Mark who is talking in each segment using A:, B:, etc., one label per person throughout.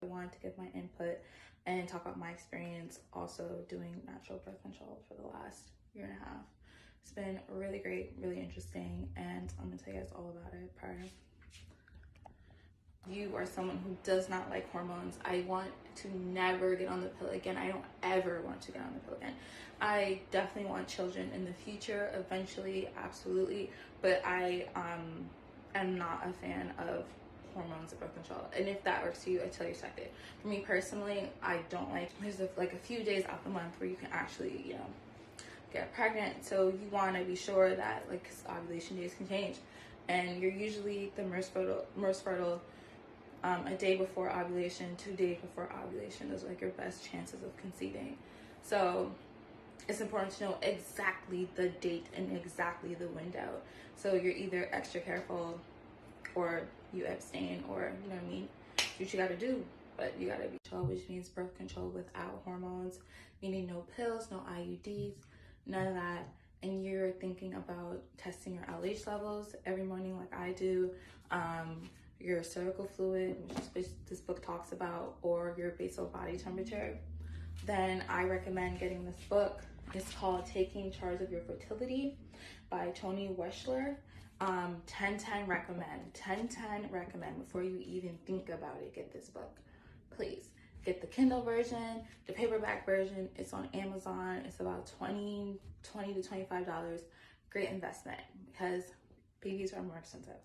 A: I wanted to give my input and talk about my experience also doing natural birth control for the last year and a half. It's been really great, really interesting, and I'm gonna tell you guys all about it prior. You are someone who does not like hormones. I want to never get on the pill again. I don't ever want to get on the pill again. I definitely want children in the future, eventually, absolutely, but I am not a fan of hormones and birth control. And if that works for you, I tell you second. For me personally, I don't like, there's like a few days out the month where you can actually, you know, get pregnant. So you want to be sure that, like, 'cause ovulation days can change, and you're usually the most fertile a day before ovulation, 2 days before ovulation. Those are like your best chances of conceiving. So it's important to know exactly the date and exactly the window. So you're either extra careful or you abstain, or, you know what I mean, do what you gotta do. But you gotta be control, which means birth control without hormones, meaning no pills, no IUDs, none of that. And you're thinking about testing your LH levels every morning like I do, your cervical fluid, which this book talks about, or your basal body temperature, then I recommend getting this book. It's called Taking Charge of Your Fertility by Toni Weschler. 10-10 recommend. 10-10 recommend. Before you even think about it, get this book. Please. Get the Kindle version, the paperback version. It's on Amazon. It's about $20 to $25. Great investment because babies are more expensive.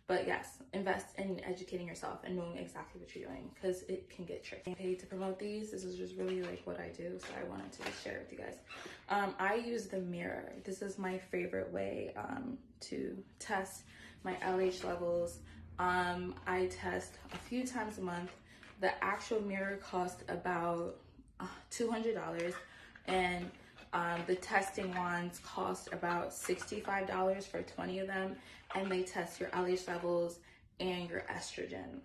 A: But yes, invest in educating yourself and knowing exactly what you're doing, because it can get tricky. I'm paid to promote these. This is just really like what I do, so I wanted to share it with you guys. I use the mirror. This is my favorite way to test my LH levels. I test a few times a month. The actual mirror costs about $200, and the testing ones cost about $65 for 20 of them, and they test your LH levels and your estrogen.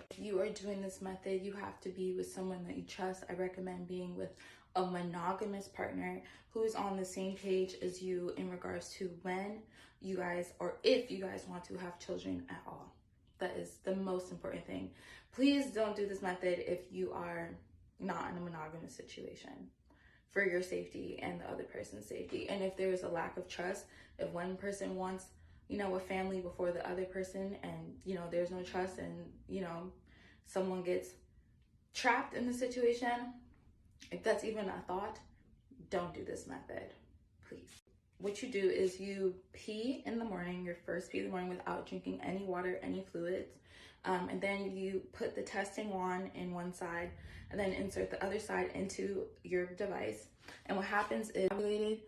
A: If you are doing this method, you have to be with someone that you trust. I recommend being with a monogamous partner who's on the same page as you in regards to when you guys, or if you guys want to have children at all. That is the most important thing. Please don't do this method if you are not in a monogamous situation, for your safety and the other person's safety. And if there's a lack of trust, if one person wants, you know, a family before the other person, and, you know, there's no trust, and, you know, someone gets trapped in the situation, if that's even a thought, don't do this method, please. What you do is you pee in the morning, your first pee in the morning, without drinking any water, any fluids. And then you put the testing wand in one side and then insert the other side into your device. And what happens is, I ovulated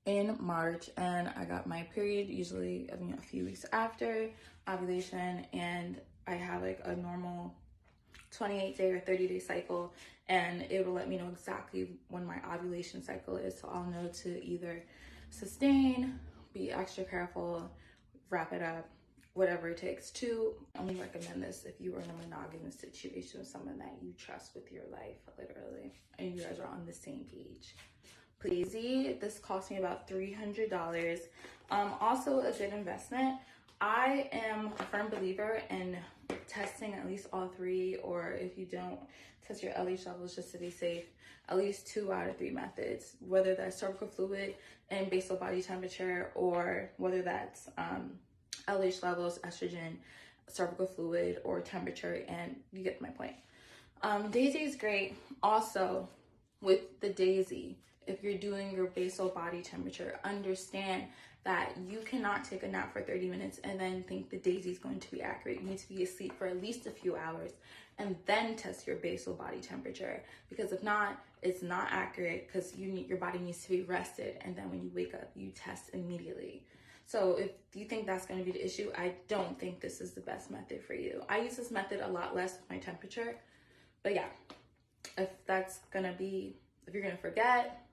A: in March and I got my period usually, I mean, a few weeks after ovulation, and I have like a normal 28-day or 30-day cycle, and it will let me know exactly when my ovulation cycle is. So I'll know to either sustain, be extra careful, wrap it up, whatever it takes. To only recommend this if you are in a monogamous situation with someone that you trust with your life, literally, and you guys are on the same page. Please. This cost me about $300. Also a good investment. I am a firm believer in testing at least all three, or if you don't, test your LH levels just to be safe, at least 2 out of 3 methods, whether that's cervical fluid and basal body temperature, or whether that's LH levels, estrogen, cervical fluid, or temperature, and you get my point. Daisy is great. Also, with the Daisy, if you're doing your basal body temperature, understand that you cannot take a nap for 30 minutes and then think the Daisy is going to be accurate. You need to be asleep for at least a few hours and then test your basal body temperature, because if not, it's not accurate, because your body needs to be rested, and then when you wake up, you test immediately. So if you think that's going to be the issue, I don't think this is the best method for you. I use this method a lot less with my temperature, but yeah, if that's going to be, if you're going to forget,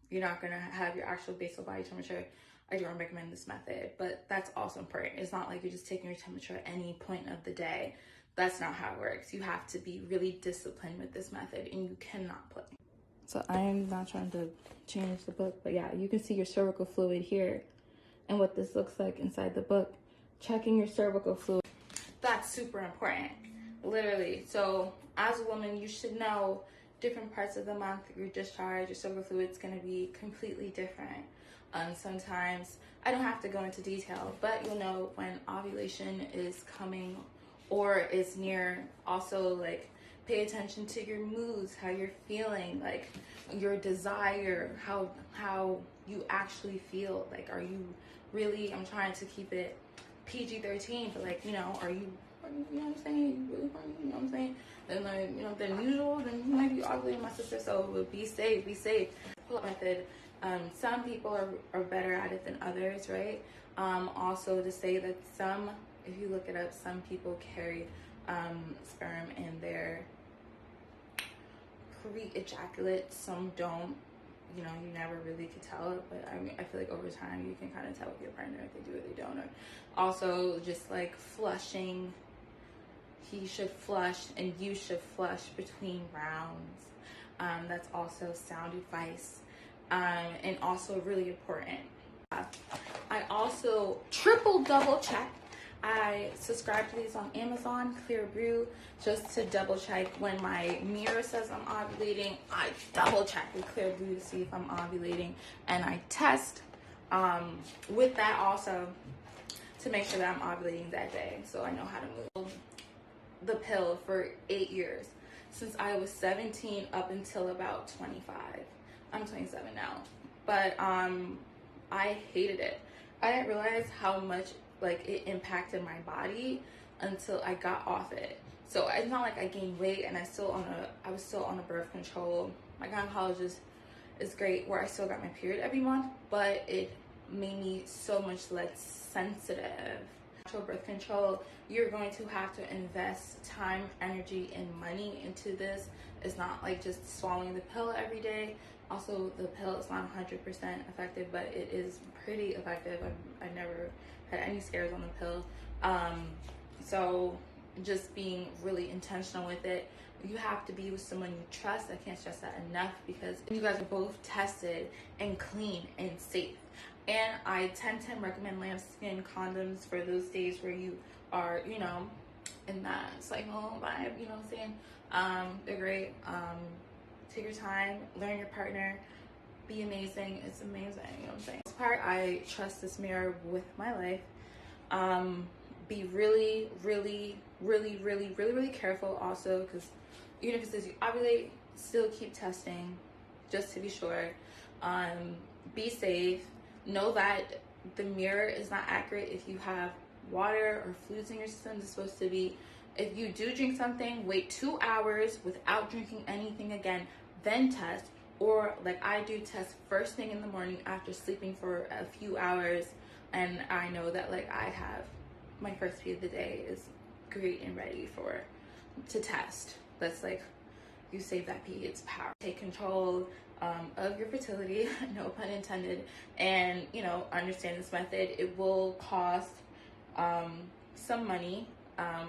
A: you're not going to have your actual basal body temperature, I don't recommend this method. But that's also important. It's not like you're just taking your temperature at any point of the day. That's not how it works. You have to be really disciplined with this method, and you cannot play. So I am not trying to change the book, but yeah, you can see your cervical fluid here and what this looks like inside the book. Checking your cervical fluid, that's super important. literally. So as a woman, you should know different parts of the month, your discharge, your cervical fluid is going to be completely different. Sometimes I don't have to go into detail, but you'll know when ovulation is coming or is near. Also, like, pay attention to your moods, how you're feeling, like your desire, how you actually feel. Like, are you really, I'm trying to keep it PG-13, but like, you know, are you know what I'm saying? You really horny, you know what I'm saying? Then like, you know, than usual, then you might be ovulating, my sister. So be safe, be safe. Pull-up method. Some people are better at it than others, right? Also to say that some, if you look it up, some people carry sperm in their pre-ejaculate, some don't. You know, you never really could tell it, but I mean, I feel like over time you can kind of tell with your partner if they do or they don't. Or also just like flushing, he should flush and you should flush between rounds. That's also sound advice, and also really important. I also double check. I subscribe to these on Amazon, Clear Brew, just to double check when my mirror says I'm ovulating. I double check with Clear Brew to see if I'm ovulating, and I test with that also to make sure that I'm ovulating that day, so I know how to move. The pill for 8 years, since I was 17 up until about 25. I'm 27 now, but I hated it. I didn't realize how much like it impacted my body until I got off it. So it's not like I gained weight and I was still on a birth control. My gynecologist is great where I still got my period every month, but it made me so much less sensitive. Natural birth control, you're going to have to invest time, energy, and money into this. It's not like just swallowing the pill every day. Also, the pill is not 100% effective, but it is pretty effective. I've never had any scares on the pill. So just being really intentional with it. You have to be with someone you trust. I can't stress that enough, because you guys are both tested and clean and safe. And I tend to recommend lambskin condoms for those days where you are, you know, in that cycle vibe, you know what I'm saying? They're great. Take your time, learn your partner, be amazing. It's amazing, you know what I'm saying? This part, I trust this mirror with my life. Be really, really, really, really, really, really careful also, because even if it says you ovulate, still keep testing just to be sure. Be safe. Know that the mirror is not accurate if you have water or fluids in your system. It's supposed to be, if you do drink something, wait 2 hours without drinking anything again, then test. Or like I do, test first thing in the morning after sleeping for a few hours, and I know that like I have my first pee of the day is great and ready to test. That's like, you save that pee, it's power. Take control of your fertility, no pun intended, and you know, understand this method. It will cost some money,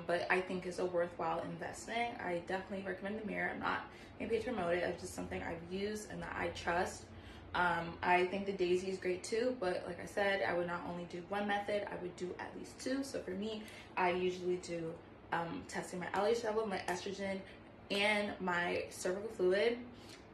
A: but I think it's a worthwhile investment. I definitely recommend the mirror. I'm not gonna pay to promote it. It's just something I've used and that I trust. I think the Daisy is great too, but like I said, I would not only do one method, I would do at least two. So for me, I usually do testing my LH level, my estrogen, and my cervical fluid.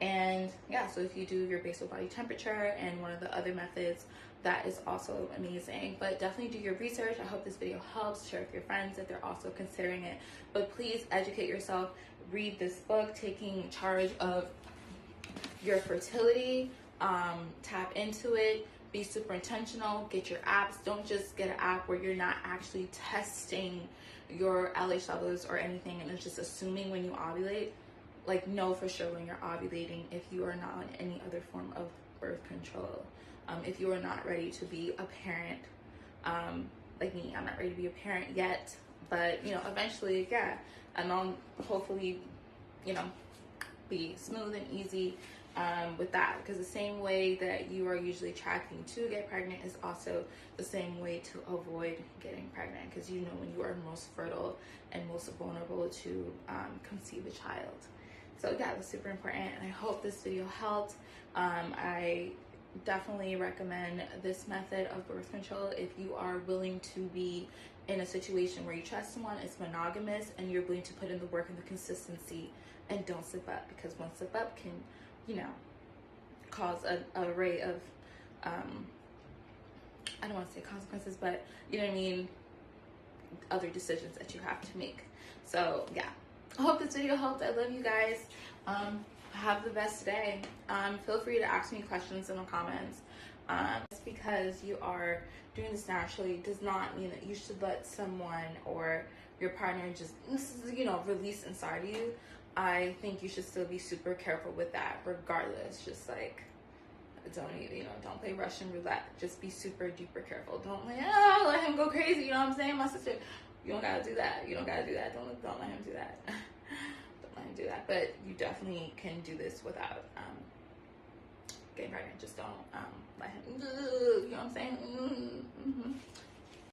A: And yeah, so if you do your basal body temperature and one of the other methods, that is also amazing. But definitely do your research. I hope this video helps. Share with your friends if they're also considering it. But please educate yourself. Read this book, Taking Charge of Your Fertility. Tap into it. Be super intentional. Get your apps. Don't just get an app where you're not actually testing your LH levels or anything and it's just assuming when you ovulate. Like, know for sure when you're ovulating if you are not on any other form of birth control. If you are not ready to be a parent, like me, I'm not ready to be a parent yet, but you know, eventually, yeah, and I'll hopefully, you know, be smooth and easy with that, because the same way that you are usually tracking to get pregnant is also the same way to avoid getting pregnant, because you know when you are most fertile and most vulnerable to conceive a child. So yeah, that's super important, and I hope this video helped. I definitely recommend this method of birth control if you are willing to be in a situation where you trust someone, it's monogamous, and you're willing to put in the work and the consistency, and don't slip up, because one slip up can, you know, cause an array of I don't want to say consequences, but you know what I mean, other decisions that you have to make. So yeah, I hope this video helped. I love you guys. Have the best day. Feel free to ask me questions in the comments. Just because you are doing this naturally does not mean that you should let someone or your partner just, you know, release inside of you. I think you should still be super careful with that regardless. Just like, don't even, you know, don't play Russian roulette. Just be super duper careful. Don't like, oh, let him go crazy. You know what I'm saying? My sister, you don't gotta do that. You don't gotta do that. Don't let him do that. Don't let him do that. But you definitely can do this without getting pregnant. Just don't let him. You know what I'm saying? Mm-hmm.